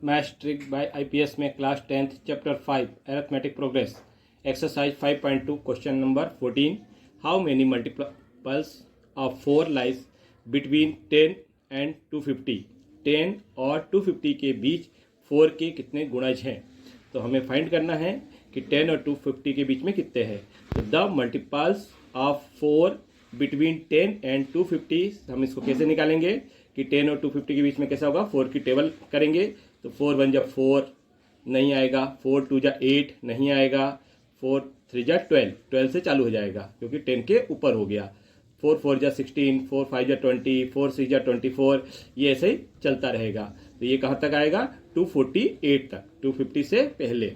Maths trick bye IPS में class 10th chapter 5 arithmetic progress exercise 5.2 question number 14 how many multiples of 4 lies between 10 and 250 10 और 250 के बीच 4 के कितने गुणज हैं। तो हमें फाइंड करना है कि 10 और 250 के बीच में कितने हैं। तो the multiples of 4 between 10 and 250 हम इसको कैसे निकालेंगे कि 10 और 250 के बीच में कैसा होगा, 4 की टेबल करेंगे तो 4 1 जा 4 नहीं आएगा, 4 2 जा 8 नहीं आएगा, 4 3 जा 12 से चालू हो जाएगा क्योंकि 10 के ऊपर हो गया, 4 4 जा 16, 4 5 जा 20, 4 6 जा 24, ये ऐसे ही चलता रहेगा। तो ये कहाँ तक आएगा, 248 तक, 250 से पहले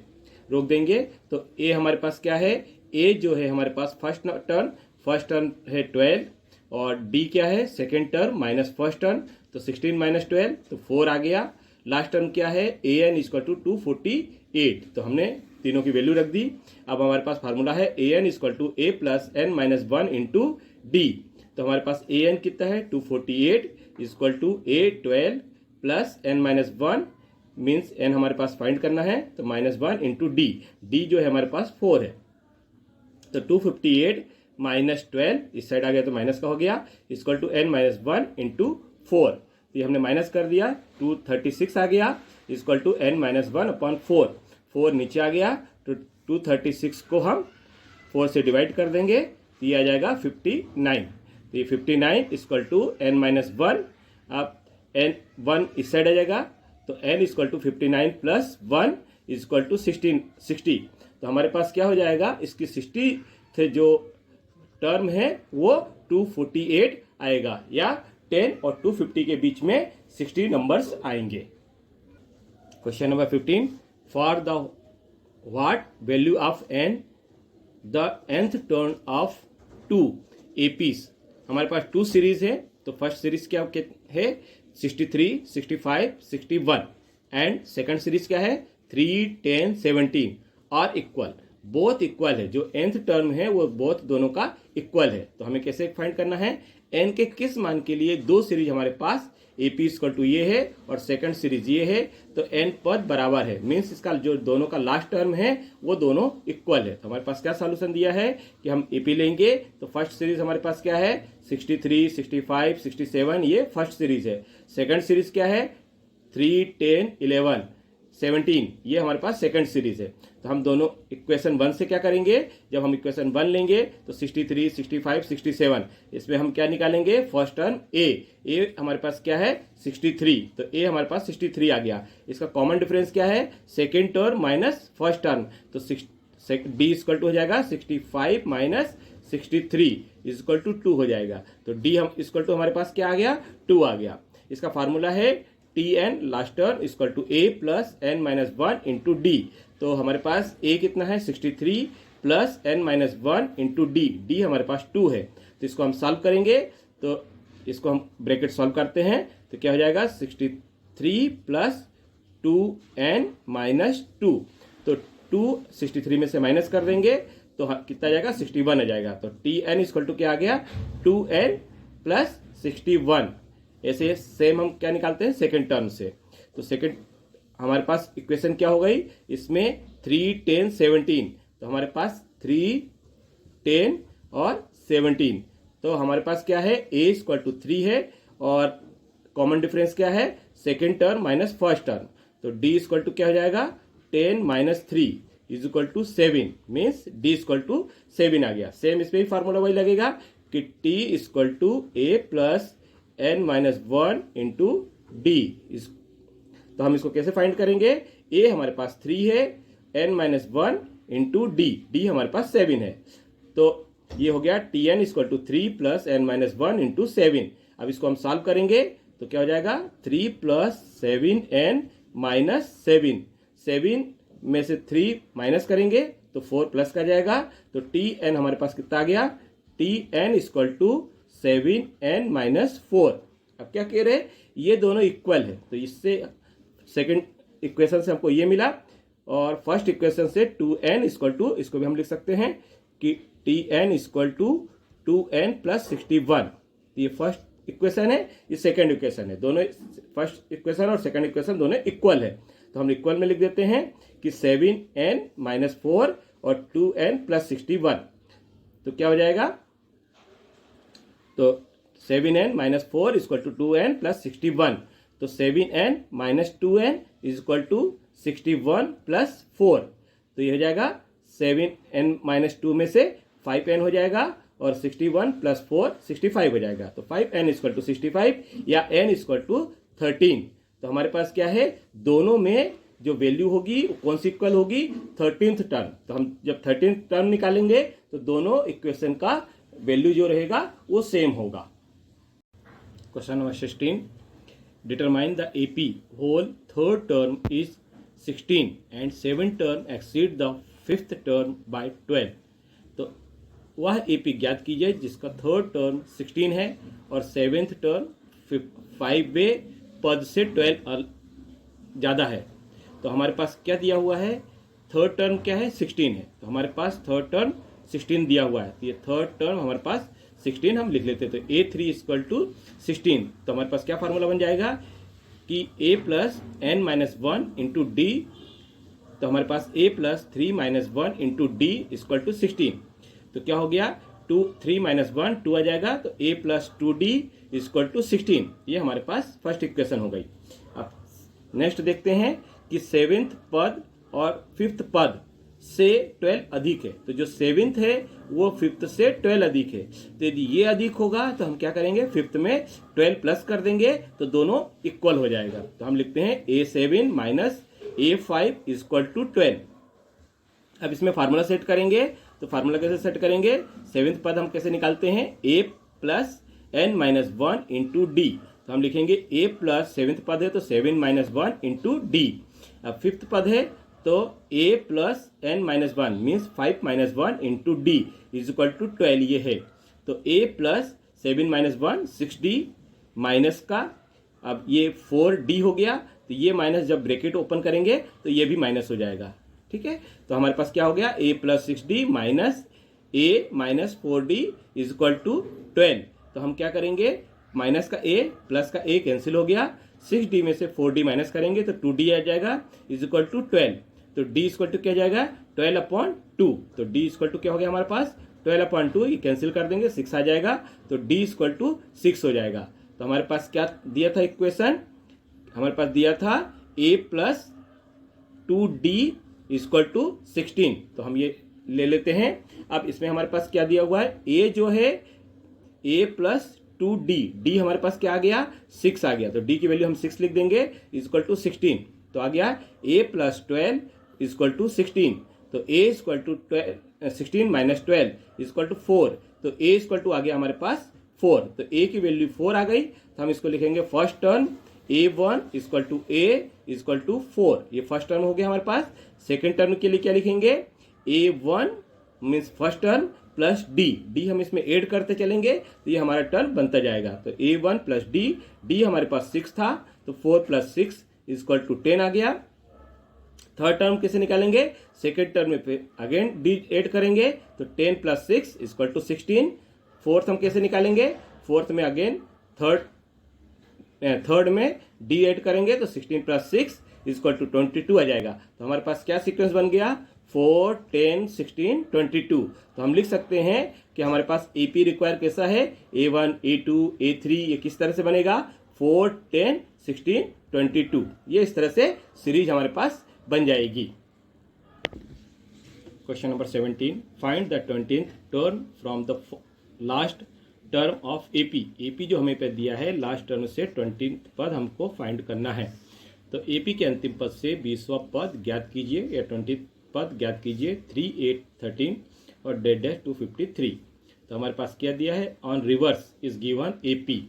रोक देंगे। तो ए हमारे पास क्या है, ए जो है हमारे पास फर्स्ट टर्म है 12 और डी क्या है second term minus first term, तो 16 माइनस 12 तो 4 आ गया। लास्ट टर्म क्या है, ए एन इक्वल टू 248, तो हमने तीनों की वैल्यू रख दी। अब हमारे पास फार्मूला है A N equal to A plus N minus 1 into D. तो हमारे पास ए एन कितना है 248 equal to A 12 plus N minus 1 means N हमारे पास फाइंड करना है तो माइनस 1 इंटू डी, डी जो है हमारे पास 4 है। तो 258 माइनस 12 इस साइड आ गया तो माइनस का हो गया equal to n minus 1 into 4, तो ये हमने माइनस कर दिया, 236 आ गया equal to n minus 1 upon 4, 4 नीचे आ गया तो 236 को हम 4 से डिवाइड कर देंगे तो ये आ जाएगा 59, तो ये 59 इक्वल टू एन माइनस 1, अब एन 1 इस साइड आ जाएगा तो n equal to 59 plus 1 equal to 60, तो हमारे पास क्या हो जाएगा, इसकी 60 से जो टर्म है वो 248 आएगा या 10 और 250 के बीच में 60 नंबर्स आएंगे। Question number 15 for the what value of n the nth turn of 2 APs. हमारे पास 2 सीरीज है तो फर्स्ट सीरीज क्या है 63, 65, 61 एंड सेकंड सीरीज क्या है 3, 10, 17 और इक्वल, बोथ इक्वल है, जो nth टर्म है वो बोथ दोनों का इक्वल है। तो हमें कैसे फाइंड करना है, n के किस मान के लिए 2 सीरीज हमारे पास AP इक्वल टू ये है और सेकंड सीरीज ये है, तो n पद बराबर है मीन्स इसका जो दोनों का लास्ट टर्म है वो दोनों इक्वल है। तो हमारे पास क्या सॉल्यूशन दिया है कि हम AP लेंगे तो फर्स्ट सीरीज हमारे पास क्या है 63, 65, 67 ये फर्स्ट सीरीज है, सेकंड सीरीज क्या है 3, 10, 11, 17 ये हमारे पास सेकंड सीरीज है। तो हम दोनों इक्वेशन 1 से क्या करेंगे, जब हम इक्वेशन 1 लेंगे तो 63, 65, 67 इसमें हम क्या निकालेंगे, फर्स्ट टर्म ए हमारे पास क्या है 63, तो ए हमारे पास 63 आ गया। इसका कॉमन डिफरेंस क्या है second term minus first term, तो डी इक्वल टू हो जाएगा 65 माइनस 63 इक्वल टू 2 हो जाएगा। तो डी हम इक्वल टू हमारे पास क्या आ गया 2 आ गया। इसका फार्मूला है t n last term equal to A plus N minus 1 into D. तो हमारे पास ए कितना है 63 plus N minus 1 into d, d हमारे पास 2 है। तो इसको हम सॉल्व करेंगे तो इसको हम ब्रैकेट सॉल्व करते हैं तो क्या हो जाएगा 63 प्लस 2n माइनस 2, तो 2 63 में से माइनस कर देंगे तो कितना आ जाएगा 61 आ जाएगा। तो टी एन इक्वल टू क्या आ गया 2n प्लस 61। ऐसे सेम हम क्या निकालते हैं सेकंड टर्म से, तो सेकंड हमारे पास इक्वेशन क्या हो गई इसमें 3, 10, 17, तो हमारे पास 3, 10 और 17, तो हमारे पास क्या है a इक्वल टू 3 है और कॉमन डिफरेंस क्या है second term minus first term, तो d इक्वल टू क्या हो जाएगा 10 minus 3 is equal to 7 means d equal to 7 आ गया। सेम इसमें भी फार्मूला वही लगेगा कि t equal to a plus n minus 1 into D. तो हम इसको कैसे फाइंड करेंगे, a हमारे पास 3 है, n minus 1 into d, d हमारे पास 7 है, तो ये हो गया t n equal to 3 plus N minus 1 into 7। अब इसको हम सॉल्व करेंगे तो क्या हो जाएगा 3 प्लस 7n माइनस 7 में से 3 माइनस करेंगे तो 4 प्लस का जाएगा, तो टी एन हमारे पास कितना आ गया t n equal to 7n minus 4। अब क्या कह रहे हैं ये दोनों इक्वल है, तो इससे सेकंड इक्वेशन से हमको ये मिला और फर्स्ट इक्वेशन से 2n इक्वल टू, इसको भी हम लिख सकते हैं कि tn equal to 2n plus 61, ये फर्स्ट इक्वेशन है, ये सेकंड इक्वेशन है, दोनों फर्स्ट इक्वेशन और सेकंड इक्वेशन दोनों इक्वल है। तो हम इक्वल में लिख देते हैं कि 7n-4 और 2n+61, तो क्या हो जाएगा, तो 7n-4 इक्वल टू 2n+61, तो 7n-2n=61+4, तो ये हो जाएगा 7n-2 में से 5n हो जाएगा और 61+4 65 हो जाएगा, तो 5n=65 या n=13। तो हमारे पास क्या है, दोनों में जो वैल्यू होगी कौन सी इक्वल होगी, 13th टर्म। तो हम जब 13th टर्म निकालेंगे तो दोनों इक्वेशन का वैल्यू जो रहेगा वो सेम होगा। Question number 16, determine the AP whole third term is 16 and 7 term exceed the 5th term by 12। तो वह एपी ज्ञात कीजिए जिसका थर्ड टर्म 16 है और 7th टर्म 5वें पद से 12 ज़्यादा है। तो हमारे पास क्या दिया हुआ है, थर्ड टर्म क्या है, 16 है, तो हमारे पास थर्ड टर्म 16 दिया हुआ है, तो ये थर्ड टर्म हमारे पास 16 हम लिख लेते हैं। तो A3=16, तो हमारे पास क्या फार्मूला बन जाएगा कि A+n-1 इंटू डी, तो हमारे पास A+3-1 into d equal to 16, तो क्या हो गया 3-1 2 आ जाएगा, तो A+2D इक्वल टू 16, ये हमारे पास फर्स्ट इक्वेशन हो गई। अब नेक्स्ट देखते हैं कि 7th पद और 5th पद से 12 अधिक है, तो जो 7th है वो 5th से 12 अधिक है, तो यदि ये अधिक होगा तो हम क्या करेंगे, 5th में 12 प्लस कर देंगे तो दोनों इक्वल हो जाएगा। तो हम लिखते हैं A7 - A5 = 12। अब इसमें फार्मूला सेट करेंगे, तो फार्मूला कैसे सेट करेंगे, 7th पद हम कैसे निकालते हैं, A+n-1 इंटू डी, तो हम लिखेंगे A+7th पद है तो 7-1 इंटू डी। अब 5th पद है तो A+n-1 means 5-1 into d equal to 12 ये है, तो A+7-1 6D माइनस का, अब ये 4D हो गया, तो ये माइनस जब ब्रैकेट ओपन करेंगे तो ये भी माइनस हो जाएगा, ठीक है। तो हमारे पास क्या हो गया, A+6D minus A-4D equal to 12। तो हम क्या करेंगे, माइनस का A प्लस का A कैंसिल हो गया, 6D में से 4D माइनस करेंगे तो 2D आ जाएगा इक्वल टू 12, तो D इक्वल टू क्या जाएगा 12/2, तो D इक्वल टू क्या हो गया हमारे पास 12/2, ये कैंसिल कर देंगे 6 आ जाएगा, तो D इक्वल टू 6 हो जाएगा। तो हमारे पास क्या दिया था इक्वेशन, हमारे पास दिया था A+2D इक्वल टू 16, तो हम ये ले लेते हैं। अब इसमें हमारे पास क्या दिया हुआ है, A जो है A+2D, D हमारे पास क्या आ गया 6 आ गया, तो D की वैल्यू हम 6 लिख देंगे इक्वल टू 16, तो आ गया A+12 इक्वल टू 16, तो A equal to 16 - 12 equal to 4, तो A इक्वल टू आ गया हमारे पास 4, तो A की वैल्यू 4 आ गई, तो हम इसको लिखेंगे first term A1 equal to A equal to 4, ये फर्स्ट टर्म हो गया हमारे पास। सेकेंड टर्म के लिए क्या लिखेंगे, A1 means first term plus D हम इसमें ऐड करते चलेंगे तो ये हमारा टर्म बनता जाएगा, तो A1 प्लस D हमारे पास 6 था, तो 4 + 6 इक्वल टू 10 आ गया। थर्ड टर्म कैसे निकालेंगे, सेकेंड टर्म में फिर अगेन D ऐड करेंगे तो 10 + 6 इक्वल टू 16। फोर्थ हम कैसे निकालेंगे, फोर्थ में अगेन थर्ड में D ऐड करेंगे तो 16 + 6 इक्वल टू 22 आ जाएगा। तो हमारे पास क्या सीक्वेंस बन गया, 4 10 16 22। तो हम लिख सकते हैं कि हमारे पास AP रिक्वायर कैसा है, A1 A2 A3, ये किस तरह से बनेगा 4 10 16 22, ये इस तरह से सीरीज हमारे पास बन जाएगी। Question number 17, find the 20th term from the last term of AP जो हमें पे दिया है लास्ट टर्म से 20th पद हमको फाइंड करना है। तो AP के अंतिम पद से 20वां पद ज्ञात कीजिए या 20th पद ज्ञात कीजिए, 3 8 13 और डेड 253। तो हमारे पास क्या दिया है, on reverse is given AP,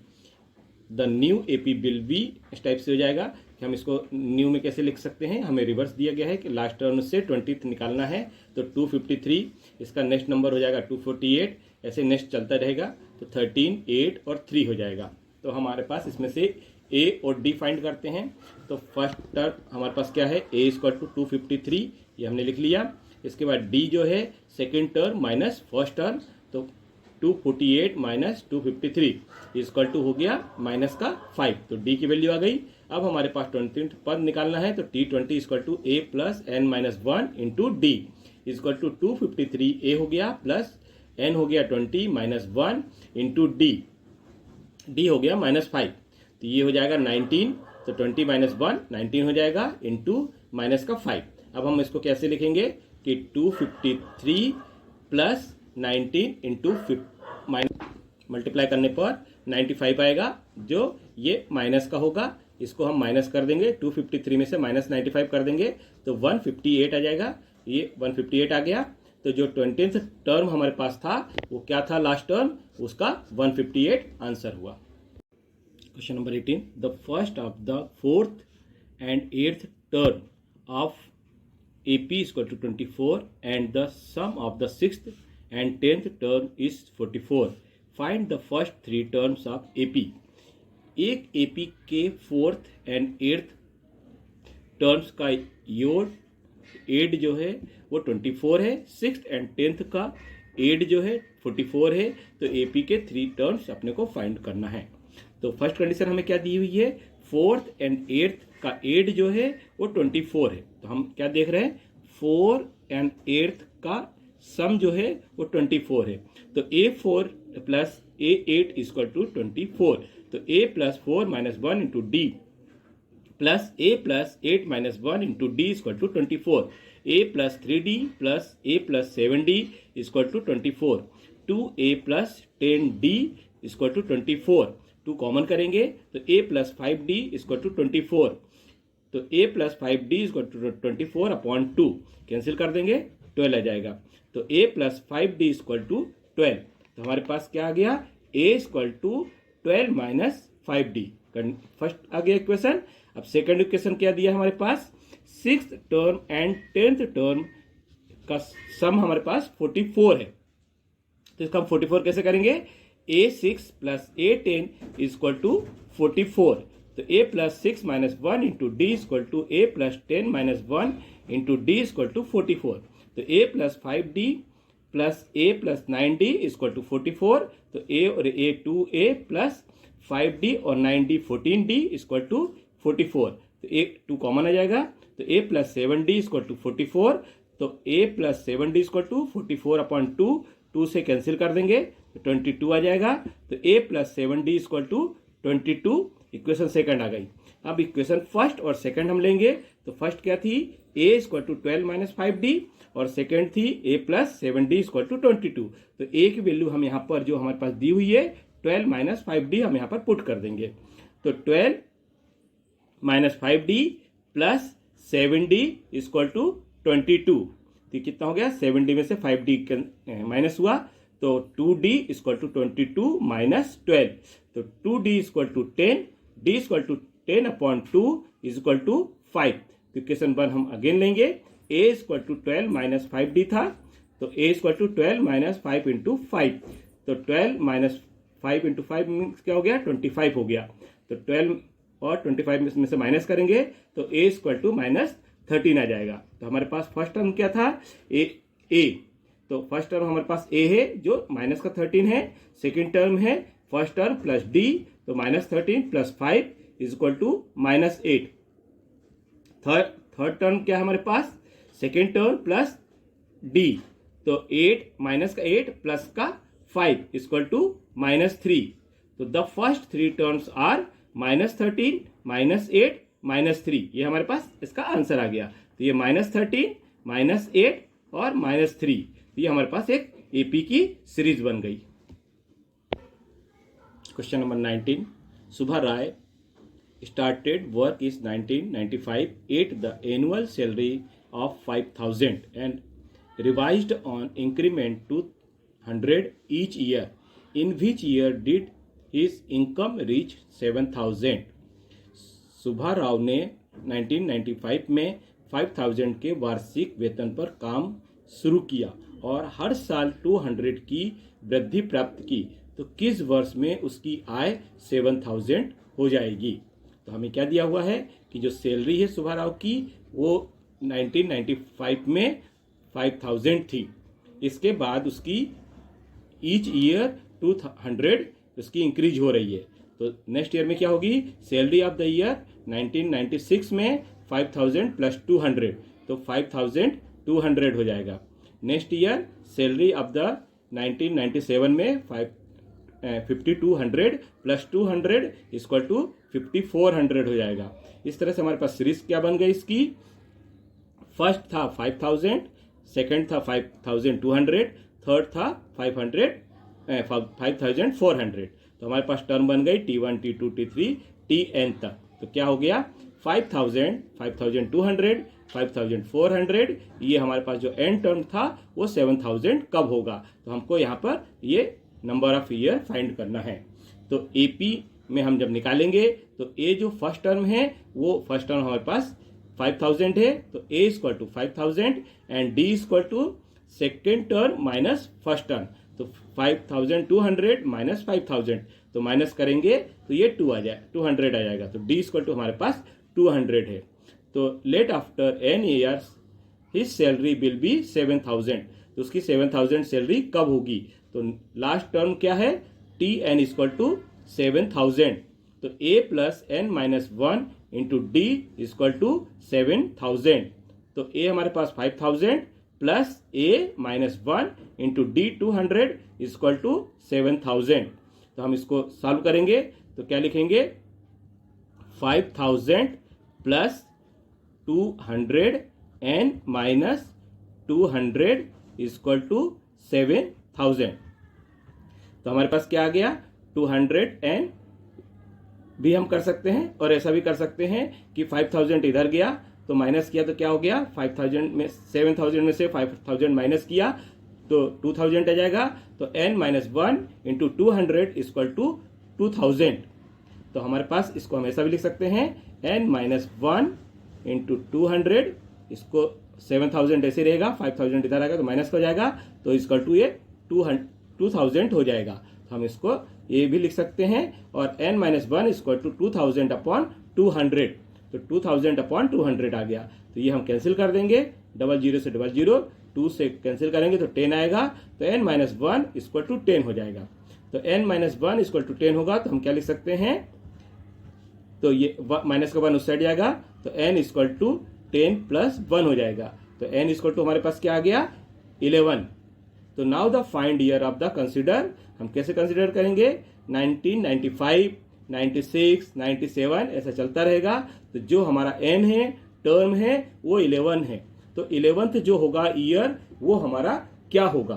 the new AP will be, इस टाइप से हो जाएगा कि हम इसको न्यू में कैसे लिख सकते हैं, हमें रिवर्स दिया गया है कि लास्ट टर्म से 20th निकालना है, तो 253, इसका नेक्स्ट नंबर हो जाएगा 248, ऐसे नेक्स्ट चलता रहेगा, तो 13 8 और 3 हो जाएगा। तो हमारे पास इसमें से A और D फाइंड करते हैं। तो फर्स्ट टर्म हमारे पास क्या है, A इक्वल टू 253, ये हमने लिख लिया। इसके बाद D जो है second term minus first term, तो 248 माइनस 253 इक्वल टू हो गया माइनस का 5। तो डी की वैल्यू आ गई। अब हमारे पास 20 पद निकालना है, तो T20 equal to A plus N minus 1 into d equal to 253 a हो गया प्लस एन हो गया 20 माइनस 1 इंटू डी हो गया माइनस 5। तो ये हो जाएगा 19, तो 20 माइनस 1 19 हो जाएगा इंटू माइनस का 5। अब हम इसको कैसे लिखेंगे कि 253 प्लस 19 इंटू मल्टीप्लाई करने पर 95 आएगा, जो ये माइनस का होगा। इसको हम माइनस कर देंगे, 253 में से माइनस 95 कर देंगे तो 158 आ जाएगा। ये 158 आ गया। तो जो 20th टर्म हमारे पास था वो क्या था, लास्ट टर्म, उसका 158 आंसर हुआ। Question number 18, the first of the 4th and 8th term of AP is equal to 24 and the sum of the 6th and 10th term is 44. Find the first 3 terms of AP. एक AP के 4th and 8th terms का योग add जो है वो 24 है, 6th and 10th का add जो है 44 है। तो AP के 3 टर्म्स अपने को फाइंड करना है। तो फर्स्ट कंडीशन हमें क्या दी हुई है, 4th and 8th का एड जो है वो 24 है। तो हम क्या देख रहे हैं, 4 and 8th का सम जो है वो 24 है। तो A4 plus A8 equal to 24। तो A plus 4 minus 1 into d plus A plus 8 minus 1 into d equal to 24। A plus 3D plus A plus 7D equal to 24। 2A plus 10D equal to 24। 2 common करेंगे तो A plus 5D equal to 24। तो A plus 5D equal to 24 upon 2 cancel कर देंगे, 12 आ जाएगा। तो A plus 5D equal to 12। तो हमारे पास क्या आ गया, A equal to 12 minus 5D। First आ गया इक्वेशन। अब सेकंड इक्वेशन क्या दिया हमारे पास, 6th term and 10th term का सम हमारे पास 44 है। तो इसका हम 44 कैसे करेंगे, A6 plus A10 equal to 44। तो A plus 6 minus 1 into d equal to A plus 10 minus 1 into d equal to 44। तो A plus 5D plus A plus 9D equal to 44। तो A और A 2A प्लस 5D और 9D 14D equal to 44। तो A 2 common आ जाएगा। तो A plus 7D equal to 44। तो A plus 7D equal to 44 upon 2, 2 से cancel कर देंगे तो 22 आ जाएगा। तो A plus 7D equal to 22, equation second आ गई। अब इक्वेशन फर्स्ट और सेकंड हम लेंगे। तो फर्स्ट क्या थी, A equal to 12 minus 5D और सेकंड थी A plus 7D equal to 22। तो A की वैल्यू हम यहाँ पर जो हमारे पास दी हुई है 12 माइनस 5D हम यहाँ पर पुट कर देंगे। तो 12 minus 5D plus 7D equal to 22। तो कितना हो गया, 7D में से 5D माइनस हुआ तो 2D इक्वल टू 22 माइनस 12। तो 2D equal to 10, D equal to 10 upon 2 equal to 5। तो इक्वेशन 1 हम अगेन लेंगे। A equal to 12 minus 5D था, तो A equal to 12 minus 5 into 5। तो 12 माइनस 5 इंटू 5 क्या हो गया, 25 हो गया। तो 12 और 25 में से माइनस करेंगे तो A इक्वल टू माइनस 13 आ जाएगा। तो हमारे पास फर्स्ट टर्म क्या था, A। तो फर्स्ट टर्म हमारे पास A है जो माइनस का 13 है। सेकेंड टर्म है फर्स्ट टर्म प्लस D, तो minus 13 plus 5 equal to minus 8। Third term क्या है हमारे पास, सेकेंड टर्म प्लस D, तो 8 माइनस का 8 प्लस का 5 इक्वल टू माइनस 3। तो the first 3 terms are minus 13 minus 8 minus 3। ये हमारे पास इसका आंसर आ गया। तो ये माइनस 13 माइनस 8 और माइनस 3, तो ये हमारे पास एक एपी की सीरीज बन गई। Question number 19, Subha Rai started work is 1995 at the annual salary of 5,000 and revised on increment to 100 each year. In which year did his income reach 7,000? सुभा राव ने 1995 में 5,000 के वार्षिक वेतन पर काम शुरू किया और हर साल 200 की वृद्धि प्राप्त की। तो किस वर्ष में उसकी आय 7,000 हो जाएगी? तो हमें क्या दिया हुआ है कि जो सैलरी है सुभा राव की वो 1995 में 5,000 थी। इसके बाद उसकी ईच ईयर 200 उसकी इंक्रीज हो रही है। तो नेक्स्ट ईयर में क्या होगी, सैलरी ऑफ द ईयर 1996 में 5000 प्लस 200, तो 5200 हो जाएगा। Next year salary of the 1997 में 5200 प्लस 200 इक्वल टू 5400 हो जाएगा। इस तरह से हमारे पास सीरीज क्या बन गई इसकी, फर्स्ट था 5000, सेकंड था 5200, थर्ड था 5400। तो हमारे पास टर्म बन गई T1 T2 T3 Tn तक। तो क्या हो गया, 5000, 5200, 5400, ये हमारे पास जो एन टर्म था वो 7000 कब होगा। तो हमको यहाँ पर ये नंबर ऑफ ईयर फाइंड करना है। तो एपी में हम जब निकालेंगे तो ए जो फर्स्ट टर्म है वो फर्स्ट टर्म हमारे पास 5000 है, तो A equal to 5000 and D equal to second term minus first term. तो 5200 माइनस 5000, तो माइनस करेंगे तो ये 200 आ जाएगा। तो डी इक्वल टू हमारे पास 200 है। तो let after n years his salary will be 7000, तो उसकी 7000 सैलरी कब होगी। तो लास्ट टर्म क्या है, टी एन इक्वल टू 7000, तो a plus N minus 1 into d equal to 7000। तो a हमारे पास 5000 plus a minus 1 into d 200 equal to 7000। तो हम इसको सॉल्व करेंगे तो क्या लिखेंगे, 5000 plus 200 n minus 200 equal to 7000। तो हमारे पास क्या आ गया, 200 एन भी हम कर सकते हैं और ऐसा भी कर सकते हैं कि 5000 इधर गया तो माइनस किया तो क्या हो गया, 5000 में 7000 में से 5000 माइनस किया तो 2000 आ जाएगा। तो n minus 1 into 200 equal to 2000। तो हमारे पास इसको हम ऐसा भी लिख सकते हैं, n माइनस 1 इंटू 200, इसको 7000 ऐसे रहेगा, 5000 इधर आएगा तो माइनस हो जाएगा, तो इक्वल टू ये 2000 हो जाएगा। तो हम इसको ये भी लिख सकते हैं और n minus 1 equal to 2000 upon 200, तो 2000 अपॉन 200 आ गया। तो ये हम कैंसिल कर देंगे, 00 से 00, 2 से कैंसिल करेंगे तो 10 आएगा, तो n माइनस 1 इक्वल टू 10 हो जाएगा। तो n माइनस 1 इक्वल टू 10 होगा तो हम क्या लिख सकते हैं, तो ये माइनस का 1 उस साइड जाएगा, तो n इक्वल टू 10 प्लस 1 हो जाएगा। तो n इक्वल टू हमारे पास क्या आ गया, 11। तो now the find year of the consider, हम कैसे कंसिडर करेंगे, 1995, 96, 97 ऐसा चलता रहेगा। तो जो हमारा n है, टर्म है, वो 11 है। तो 11th जो होगा ईयर वो हमारा क्या होगा।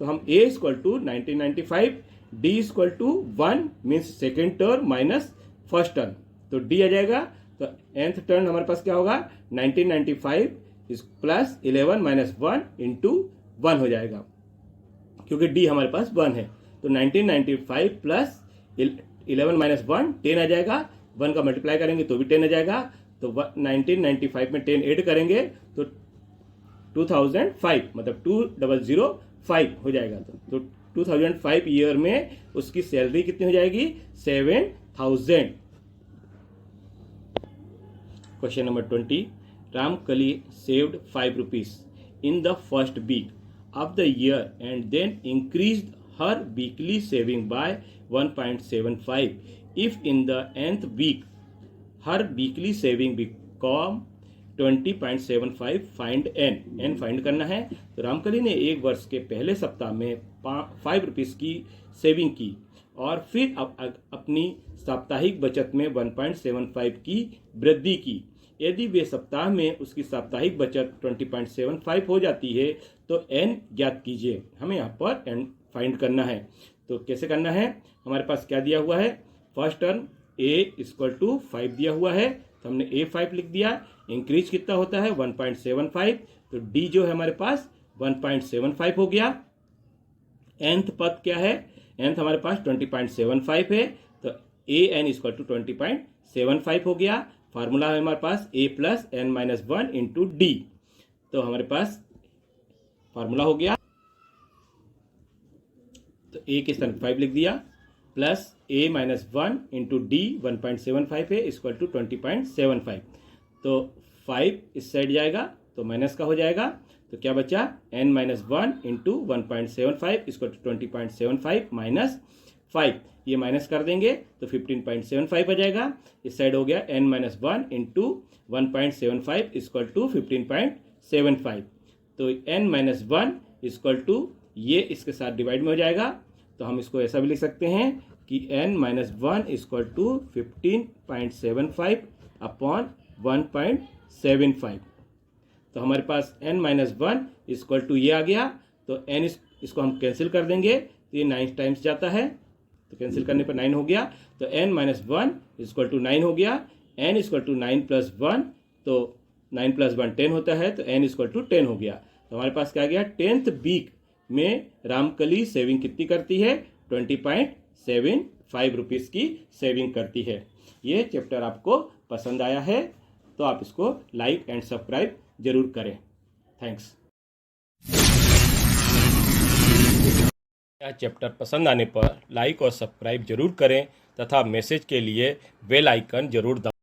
तो हम a equal to 1995, d equal to 1 means second term minus first term, तो d आ जाएगा। तो nth टर्म हमारे पास क्या होगा, 1995 प्लस 11 माइनस 1 इंटू 1 हो जाएगा, क्योंकि d हमारे पास 1 है। तो 1995 प्लस 11 माइनस 1 10 आ जाएगा, 1 का मल्टीप्लाई करेंगे तो भी 10 आ जाएगा। तो 1995 में 10 ऐड करेंगे तो 2005 मतलब 2005 हो जाएगा। तो 2005 ईयर में उसकी सैलरी कितनी हो जाएगी, 7000। Question number 20, Ramkali saved 5 rupees in the first week of the year and then increased her weekly saving by 1.75. If in the nth week her weekly saving become 20.75, find n find करना है। तो रामकली ने एक वर्ष के पहले सप्ताह में 5 रुपीस की सेविंग की और फिर अपनी साप्ताहिक बचत में 1.75 की वृद्धि की। यदि वे सप्ताह में उसकी साप्ताहिक बचत 20.75 हो जाती है तो n ज्ञात कीजिए। हमें यहाँ पर n फाइंड करना है। तो कैसे करना है, हमारे पास क्या दिया हुआ है, first term a equal to 5 दिया हुआ है, तो हमने a 5 लिख दिया। इंक्रीज कितना होता है, 1.75, तो d जो है हमारे पास 1.75 हो गया। nth पद क्या है, nth हमारे पास 20.75 है, तो a n इक्वल टू 20.75 हो गया। फार्मूला है हमारे पास a plus n minus 1 into D. तो हमारे पास फार्मूला हो गया, तो a के स्थान 5 लिख दिया plus a minus 1 into D 1.75 है इक्वल टू 20.75। तो 5 इस साइड जाएगा तो माइनस का हो जाएगा, तो तो क्या बचा, n माइनस 1 इंटू 1.75 इसको 20.75 माइनस 5, ये माइनस कर देंगे तो 15.75 आ जाएगा। इस साइड हो गया n minus 1 into 1.75 equal to 15.75, तो n माइनस 1 इक्वल टू ये इसके साथ डिवाइड में हो जाएगा, तो हम इसको ऐसा भी लिख सकते हैं कि n minus 1 equal to 15.75 upon 1.75। तो हमारे पास n माइनस 1 इक्वल टू ये आ गया, तो n इसको हम कैंसिल कर देंगे तो ये 9 टाइम्स जाता है, तो कैंसिल करने पर 9 हो गया, तो n माइनस 1 इक्वल टू 9 हो गया। n इक्वल टू 9 प्लस 1, तो 9 प्लस 1 10 होता है, तो n इक्वल टू 10 हो गया। तो हमारे पास क्या गया, 10th वीक में रामकली सेविंग कितनी करती है, 20.75 रुपीज़ की सेविंग करती है। ये चैप्टर आपको पसंद आया है तो आप इसको लाइक एंड सब्सक्राइब जरूर करें। थैंक्स। यह चैप्टर पसंद आने पर लाइक और सब्सक्राइब जरूर करें तथा मैसेज के लिए बेल आइकन जरूर दबाएं।